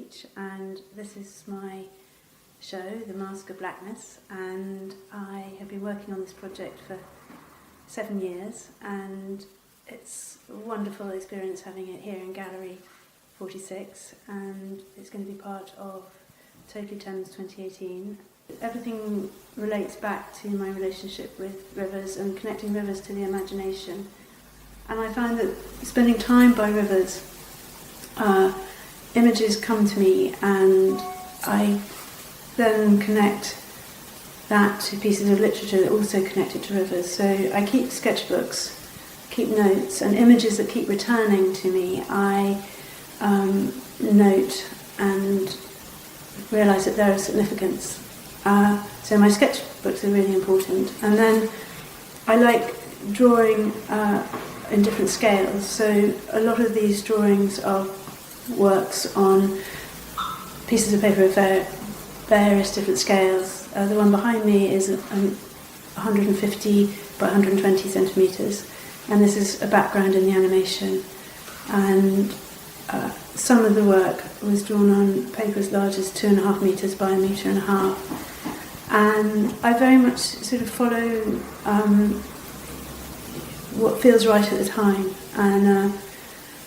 Beech, and this is my show, The Masque of Blackness, and I have been working on this project for 7 years, and it's a wonderful experience having it here in Gallery 46, and it's going to be part of Totally Thames 2018. Everything relates back to my relationship with rivers and connecting rivers to the imagination. And I find that spending time by rivers, images come to me, and I then connect that to pieces of literature that also connect it to rivers. So I keep sketchbooks, keep notes, and images that keep returning to me. I note and realise that they're of significance. So my sketchbooks are really important. And then I like drawing in different scales. So a lot of these drawings are works on pieces of paper of various different scales. The one behind me is 150 by 120 centimetres, and this is a background in the animation. And some of the work was drawn on paper as large as 2.5 metres by 1.5 metres. And I very much sort of follow what feels right at the time. And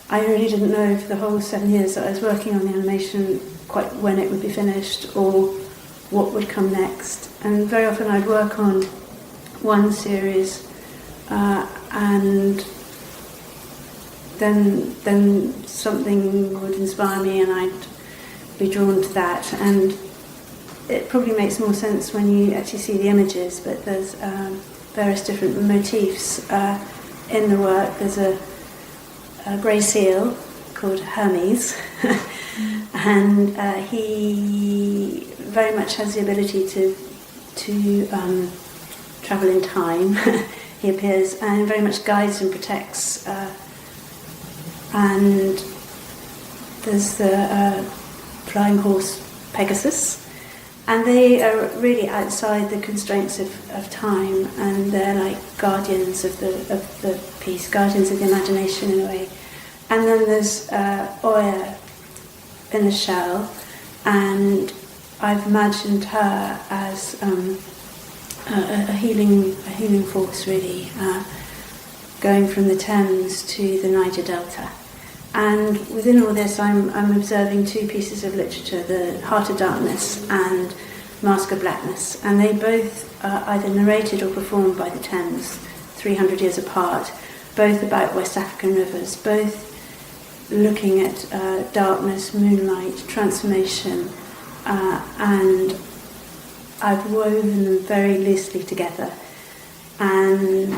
I really didn't know for the whole 7 years that I was working on the animation quite when it would be finished or what would come next. And very often I'd work on one series and then something would inspire me and I'd be drawn to that. And it probably makes more sense when you actually see the images, but there's various different motifs in the work. There's a grey seal called Hermes, and he very much has the ability to travel in time. He appears and very much guides and protects. And there's the flying horse Pegasus, and they are really outside the constraints of time, and they're like guardians of the piece, guardians of the imagination in a way. And then there's Oya in the shell, and I've imagined her as a healing force, really, going from the Thames to the Niger Delta. And within all this, I'm observing two pieces of literature, The Heart of Darkness and Masque of Blackness, and they both are either narrated or performed by the Thames, 300 years apart, both about West African rivers, both looking at darkness, moonlight, transformation, and I've woven them very loosely together. And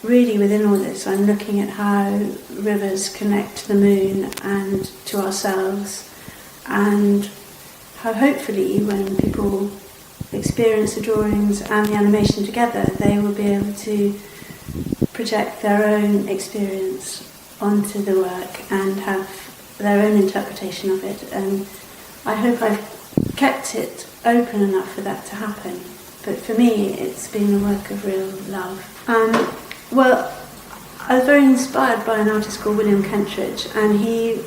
really within all this, I'm looking at how rivers connect to the moon and to ourselves, and how hopefully when people experience the drawings and the animation together, they will be able to project their own experience onto the work and have their own interpretation of it. And I hope I've kept it open enough for that to happen. But for me, it's been a work of real love. Well, I was very inspired by an artist called William Kentridge, and he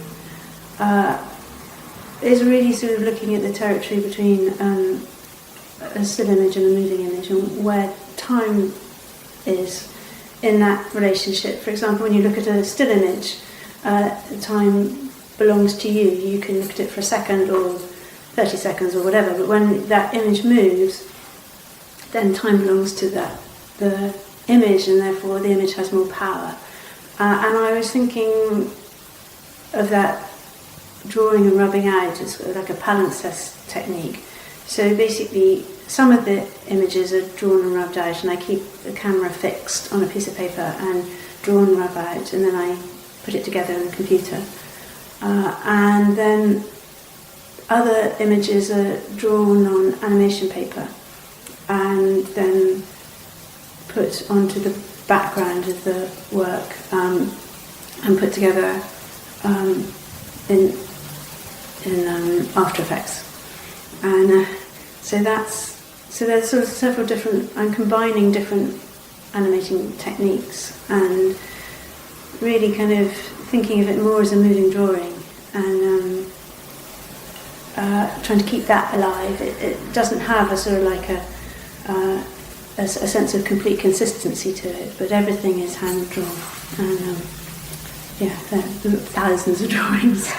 is really sort of looking at the territory between a still image and a moving image, and where time is in that relationship. For example, when you look at a still image, time belongs to you. You can look at it for a second or 30 seconds or whatever, but when that image moves, then time belongs to the image, and therefore the image has more power. And I was thinking of that drawing and rubbing out as like a palimpsest technique. So basically, some of the images are drawn and rubbed out, and I keep the camera fixed on a piece of paper and draw and rub out, and then I put it together in the computer. And then other images are drawn on animation paper and then put onto the background of the work and put together in After Effects. And so there's sort of several different, I'm combining different animating techniques and really kind of thinking of it more as a moving drawing and trying to keep that alive. It doesn't have a sort of like a sense of complete consistency to it, but everything is hand drawn, and there are thousands of drawings.